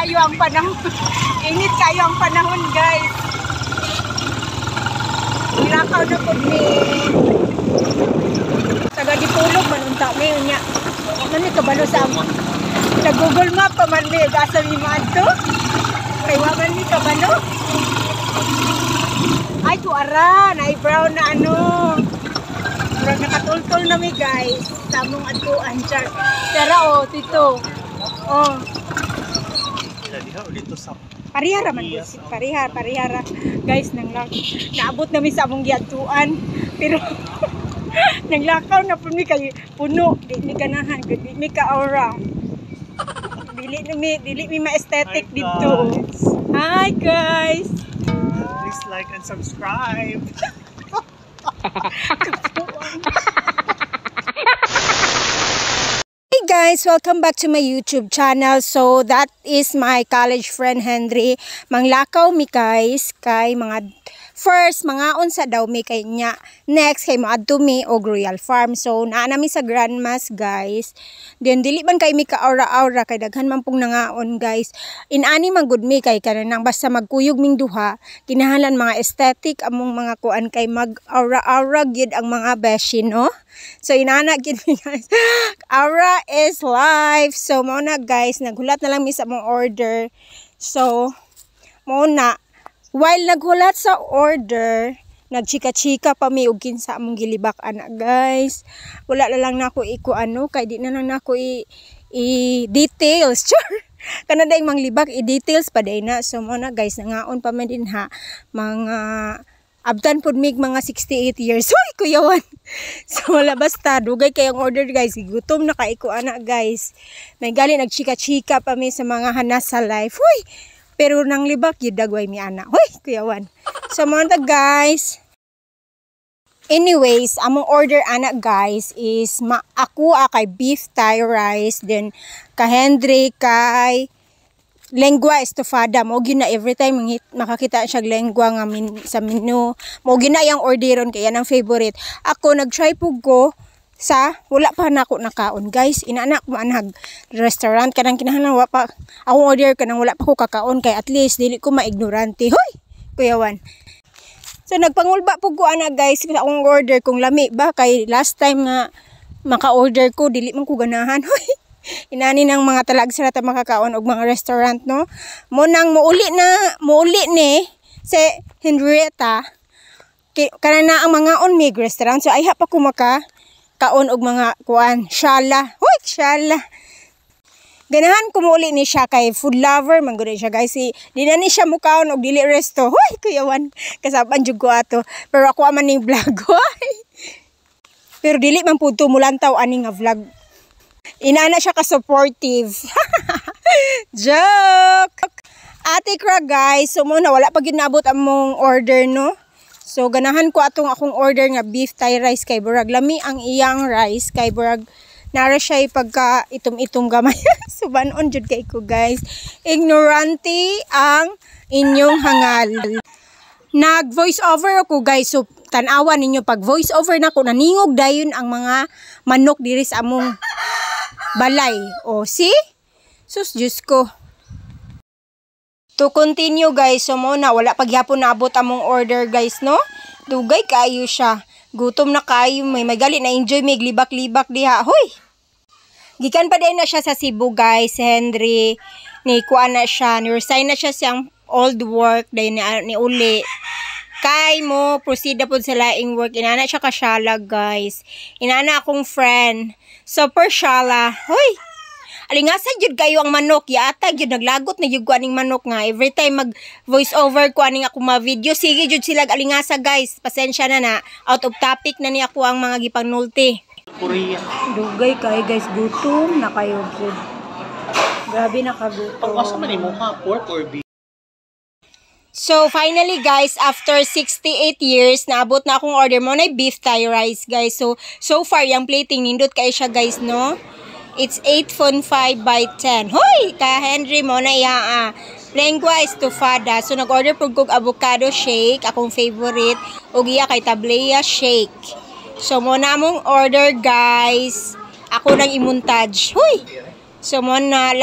kayo ang panahon. Init kayo ang panahon, guys. Nilakaw na po ni taga Dipolog manunta may unya. Ano kabalo sa Google Map pa man ni gasa ni madto. Kay wa man ni kabalo. Ay tuara, na brown na ano. Murag nakatultol na mi guys. Samong atuan char. Tara oh, tito. Oh. Diha dito sa Parihara man guys. Parihara. Guys, naabot namin sa among giatuan. Pero naglakaw na po mi kay puno. Di mi ganahan, di mi ka-aura. Dili mi ma-aesthetic dito. Hi guys. Please like and subscribe. Hey guys, welcome back to my YouTube channel. So that is my college friend Henry. Manglakaw mi guys kay mga first mga unsa daw mi kay nya. Next kay maadto mi og Royal Farm. So naa nami sa Grandmas guys. Then dili man kay mi ka aura-aura kay daghan man pong nangaon guys. Inani man gud mi kay kanang basta magkuyog ming duha. Kinahanglan mga aesthetic among mga kuan kay mag aura-aura gyud ang mga beshi no. So inana gyud mi guys. Aura is life. So mo na guys, naghulat na lang mi sa mong order. So mo na while naghulat sa order, nagchika-chika pa mi og kinsa among gilibak ana guys. Wala na lang nako ano kay di na lang nako i-details. Sure. Kana day manglibak i-details pa day na. So mo na guys, nangaon pa man din ha mga abtan pud mig mga 68 years. Hoy kuyawan. So wala basta dugay kay ang order guys. Gutom na kay ko ana guys. May gali nagchika-chika pa mi sa mga hanas sa life. Hoy. Pero nang libak yun dagway mi ana. Hoy, kuyawan. So mga guys. Anyways, among order ana guys is ako kay beef Thai rice, then ka Henry kay lengua estofada. Mo gyud na every time makakita siya lengua nga sa menu. Mo gyud na yang orderon kay yan ang favorite. Ako nag-try pug ko sa wala pa na ako nakaon guys. Inaanak ko anhag restaurant kanang kinahanglan wa pa akong order kanang wala pa ko kakaon kay at least dili ko maignorante. Hoy kuyawan. So nagpangulba pug ko ana guys sa akong order kung lami ba kay last time nga maka-order ko dili man ko ganahan. Hoy inani ng mga talagsa ta makakaon og mga restaurant no. Mo nang muuli ni si Henrietta kana na ang mga on mig restaurant so ay ha pa ko kaon og mga kuan shala. Hoy shala. Ganahan ko muli ni siya kay food lover man gud siya guys. Di na ni siya mukaon og dili resto. Hoy kuyawan kasaban jud ko ato. Pero ako man ning vlog. Hoy. Pero dili man pud tumulantaw ani nga vlog. Inana siya ka supportive. Joke. Ate Kra guys, so mo na wala pa gyud naabot among order no. So ganahan ko atong akong order nga beef Thai rice kay burag lami ang iyang rice kay burag nara siya pagka itom-itom gamay. Subanon jud kay ko guys. Ignorante ang inyong hangal. Nag voice over ako guys. So tan-awa ninyo pag voice over nako naningog dayon ang mga manok diri sa among balay. O see? Sus Diyos ko. To continue guys, so mo na wala pagyapon naabot among order guys no. Dugay kayo siya. Gutom na kayo, may gali na enjoy may libak-libak diha. Hoy. Gikan pa din na siya sa Cebu guys, Henry. Ni kuan na siya, ni resign na siya siyang old work dayon ni uli. Kay mo proceed na pud sa laing work. Inana siya ka Shala guys. Inana akong friend. Super Shala. Hoy. Alingasa jud kayo ang manok yata jud naglagot na jud ko aning manok nga every time mag voice over ko aning ako mga video sige jud sila alingasa guys pasensya na out of topic na ni ako ang mga gipanulti Korea. Dugay kay guys gutom na kayo good. Grabe na kagutom. Pagkasa man mo ka pork or beef. So finally guys, after 68 years, naabot na akong order mo na beef Thai rice guys. So far yung plating nindot kay siya guys no. It's 8.5 by 10. Hoy! Ka Henry mo na iya lengua estofada. So nag-order po kog avocado shake, akong favorite. O iya kay tablea shake. So mo na mong order guys. Ako nang imontage. Hoy! So mo na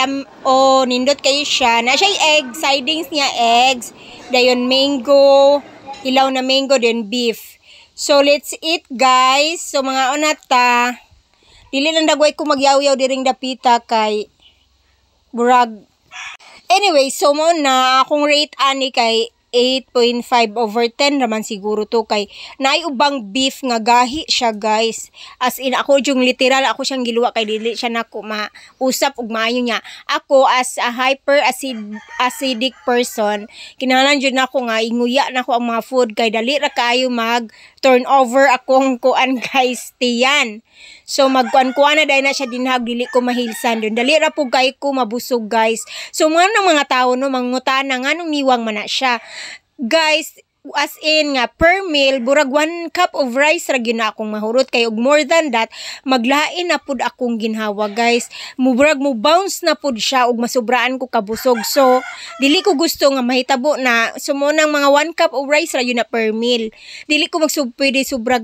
nindot kayo siya. Na siya egg, sidings niya eggs. Dayon mango, ilaw na mango then beef. So let's eat guys. So mga onata, dili lang dagway ko magyaw-yaw diring dapita kay burag. Anyway, so mo na akong rate ani kay 8.5/10 naman siguro to kay naay ubang beef nga gahi siya guys. As in ako yung literal ako siyang giluwa kay dili siya nako mausap og maayo niya. Ako as a acidic person, kinahanglan jud nako nga inguya nako ang mga food kay dali ra kaayo mag turnover akong kuan guys tiyan. So magkuan-kuan na dahil na siya dinhag dili ko mahilsan dun. Dali ra po kay ko mabusog guys. So mga tao no mangutana nga nung niwang man na siya. Guys, as in nga per meal burag 1 cup of rice ra gyud na akong mahurot kay og more than that maglain na pud akong ginhawa guys. Muburag mo bounce na pud siya og masubraan ko kabusog. So dili ko gusto nga mahitabo na sumunang mga 1 cup of rice ra gyud na per meal. Dili ko pwede sobrag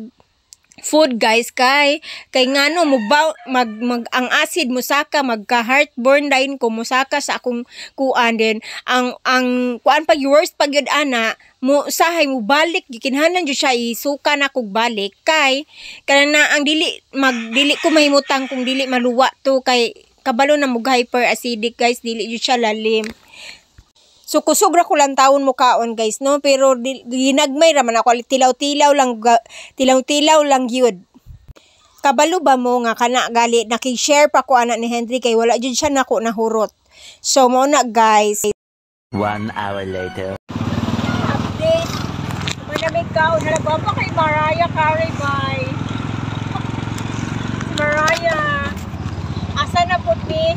food guys kay ngano mo ang acid mo saka magka heartburn dayon ko mo saka sa akong kuan din ang kuan pag worst pag yun ana mo sahay mo balik gikinhanan jud siya isuka na kog balik kay kana ang dili ko mahimutang kung dili maluwa to kay kabalo na mo hyperacidic guys dili jud siya lalim. So kusog ra ko lang taon mo kaon guys no pero ginagmay ra man ako tilaw-tilaw lang gyud. Kabalo ba mo nga kana gali naki-share pa ko anak ni Henry kay wala jud siya nako nahurot. So mo na guys. 1 hour later. Update. Manamig kaon na pa kay Mariah Carey bye. Mariah. Asa na pud ni?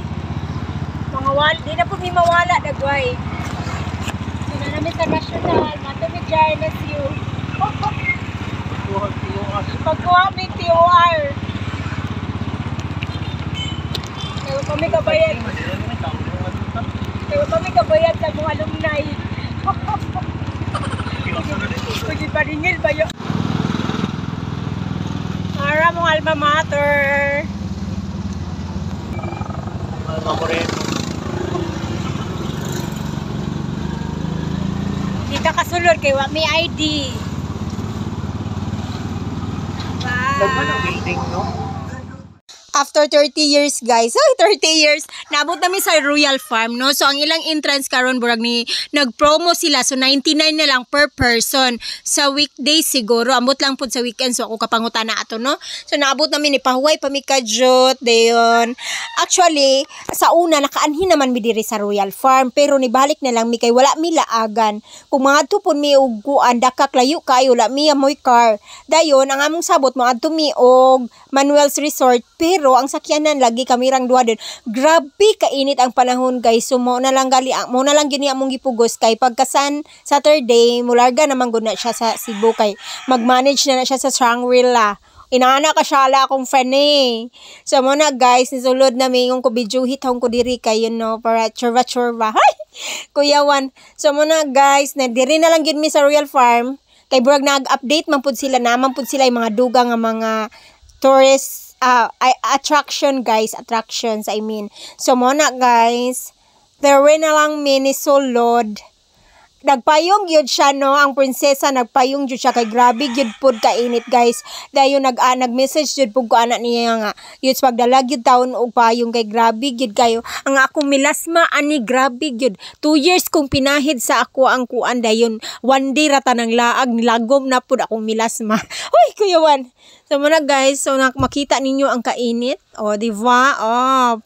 Di na pud mi mawala dagway. Namin international, matumig dyan na siyo. Pagkuha may TOR. Kaya kami kabayad sa mga alumni. Pwede pa ringil ba yun? Para mong alma mater. Alma Moreno. Di ka kasulod kay wa may ID. Nagman ang building, no? After 30 years guys, 30 years, naabot namin sa Royal Farm, no? So, ang ilang entrance karon burag ni nag-promo sila. So, 99 na lang per person. Sa weekdays siguro, ambot lang po sa weekend. So, ako kapangutan na ato, no? So, naabot namin ni Pahuway, Pamikajot, dayon. Actually, sa una, nakaanhin naman mi diri sa Royal Farm. Pero nibalik na lang mi kay wala mi laagan. Kung mga tupon mi uguan, dakak layo kayo, wala mi amoy car. Dayon, ang among sabot, mga tumi og Manuel's Resort. Pero, ang sakyanan lagi kamirang duha din. Grabe kainit ang panahon guys. So mo na lang gini among gipugos kay pagkasan Saturday mularga naman gud na siya sa Cebu kay mag-manage na siya sa Shangri-La. Inaana ka siya ala akong friend eh. So mo na guys, nisulod na mingong ko video hit hong ko diri kay para churva. Hay! Kuyawan. So mo na guys, na diri na lang gid mi sa Royal Farm. Kay burag nag-update man pud sila naman pud sila yung mga dugang nga mga tourist attractions I mean. So mo na guys, there na lang minisulod. Nagpayong gyud siya no, ang prinsesa nagpayong gyud siya kay grabe gyud pud kainit guys. Dayon nag-message gyud pud ko anak niya nga gyud pagdala gyud taon og payong kay grabe gyud kayo. Ang akong milasma ani grabe gyud. 2 years kong pinahid sa ako ang kuan dayon. One day ra tanang laag nilagom na pud akong milasma. Hoy kuyawan. So muna guys, so makita ninyo ang kainit. O, diba? O,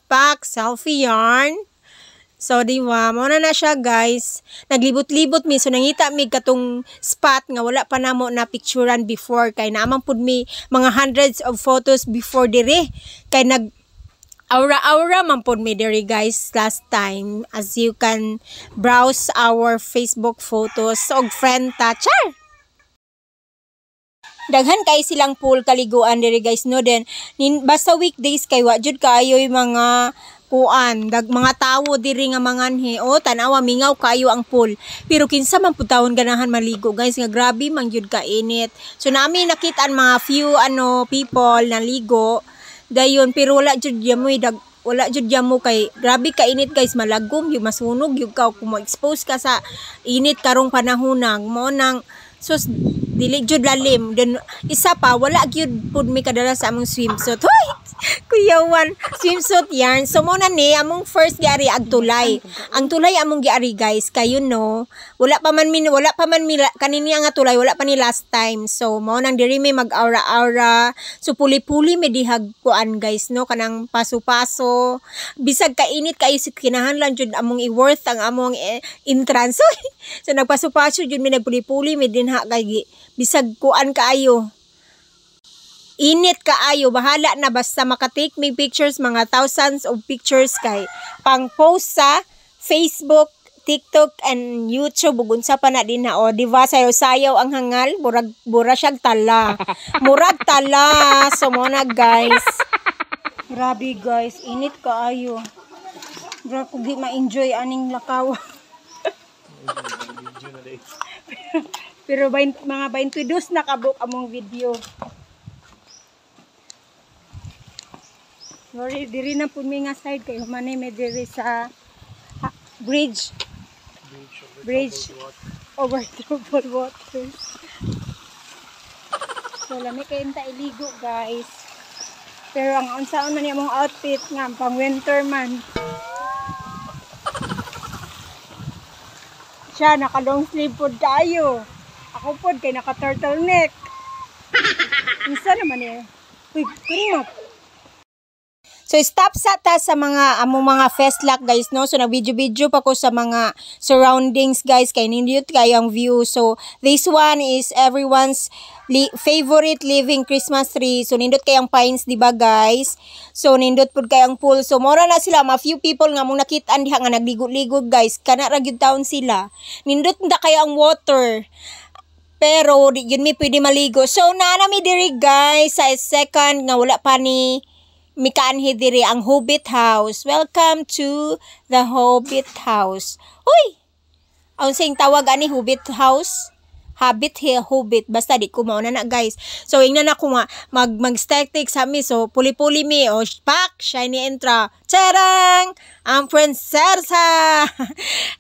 pack, selfie yarn. So, diba? Muna na siya guys. Naglibot-libot mi. So, nangita mi katong spot nga wala pa na mo na picturean before. Kay naamang pud mi mga hundreds of photos before dire. Kay aura-aura man pud mi dire guys last time. As you can browse our Facebook photos. Og friend ta. Char! Daghan kay silang pool kaliguan diri guys no then basta weekdays kay wa jud kaayo mga kuan mga tawo diri nga manganhi tanawa mingaw kayo ang pool pero kinsa man pud tawon ganahan maligo guys nga grabe man jud ka init. So nami nakita-an mga few people na ligo dayon pero wala jud yamoy wala jud mo kay grabe ka init guys, malagom yung masunog yung ka kung mo-expose ka sa init karong panahonang mo nang sus dili jud lalim. Then isa pa wala gyud pud mi kadala sa among swimsuit. Hoy! Kuyawan, swimsuit yarn. So mo na ni among first giari ag tulay. Ang tulay among giari guys, kayo no. Wala pa man kanini nga tulay, wala pa ni last time. So mo nang diri mi mag-aura-aura. So puli-puli mi dihag kuan guys no, kanang paso-paso. Bisag kainit kayo kinahanglan jud among i-worth ang among entrance. So nagpaso-paso jud mi nagpuli-puli mi dinha kay bisag kuan kaayo. Init kaayo, bahala na basta makatake me pictures, mga thousands of pictures kay pang post sa Facebook, TikTok and YouTube ug unsa pa na din na o, di ba sayaw-sayaw ang hangal, mura siyang tala. Murag tala. So mo na guys. Grabe guys, init kaayo. Bro, kung di ma-enjoy aning lakaw. Pero mga 22 na kabuk among video. Sorry, diri na po mi nga side kay humanay may diri sa bridge over troubled waters. So lami kay ta iligo guys. Pero ang unsaon man imong outfit nga pang winter man. Siya naka long sleeve pod kayo. Ako pod kay naka turtleneck. Unsa naman eh? Uy, kurimap. So stop sa ta sa mga among mga festlock guys no. So nag-video pa ko sa mga surroundings guys kay nindot kayo ang view. So this one is everyone's favorite living Christmas tree. So nindot kayang pines di ba guys? So nindot pud kayang pool. So mora na sila ma few people nga mong nakit-an diha nga nagligo-ligo guys. Kana ra gyud taon sila. Nindot na kayo ang water. Pero di yun mi pwede maligo. So naana mi diri guys sa second nga wala pa ni mikaanhi diri ang Hobbit House. Welcome to the Hobbit House. Uy! Ang sing tawag ani Hobbit House? Hobbit. Basta di ko mauna na guys. So ingnan ako nga mag-static sa mi. So puli-puli mi. O pak! Shiny intro. Charang! Ang prinsesa!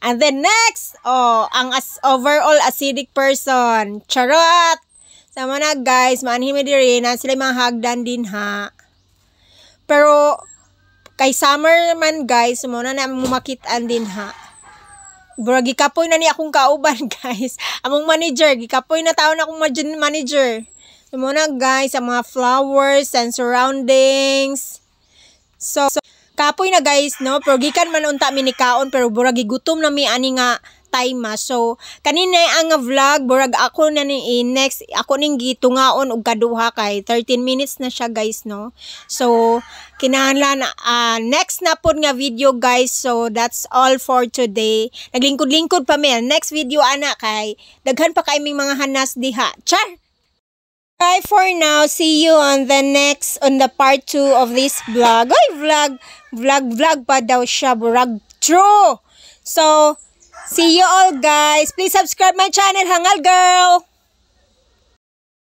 And then next, ang overall acidic person. Charot! Sama na guys. Maanhin mi diri na sila mga hagdan din ha. Pero kay summer man guys, muna na makitaan din ha. Bro, gikapoy na ni akong kauban guys. Among manager, gikapoy na taon akong manager. So muna guys, ang mga flowers and surroundings. So kapoy na guys, no? Pero gikan man unta mi ni kaon, pero burag gigutom na mi ani nga time. So kanina ang vlog burag ako na ni next ako ning gitungaon og kaduha kay 13 minutes na siya guys no. So kinahanglan next na pod nga video guys. So that's all for today. Naglingkod-lingkod pa mi next video ana kay daghan pa kay ming mga hanas diha. Char. Bye for now. See you on the part 2 of this vlog. Ay vlog pa daw siya burag true. So see you all guys. Please subscribe my channel, Hangal Girl.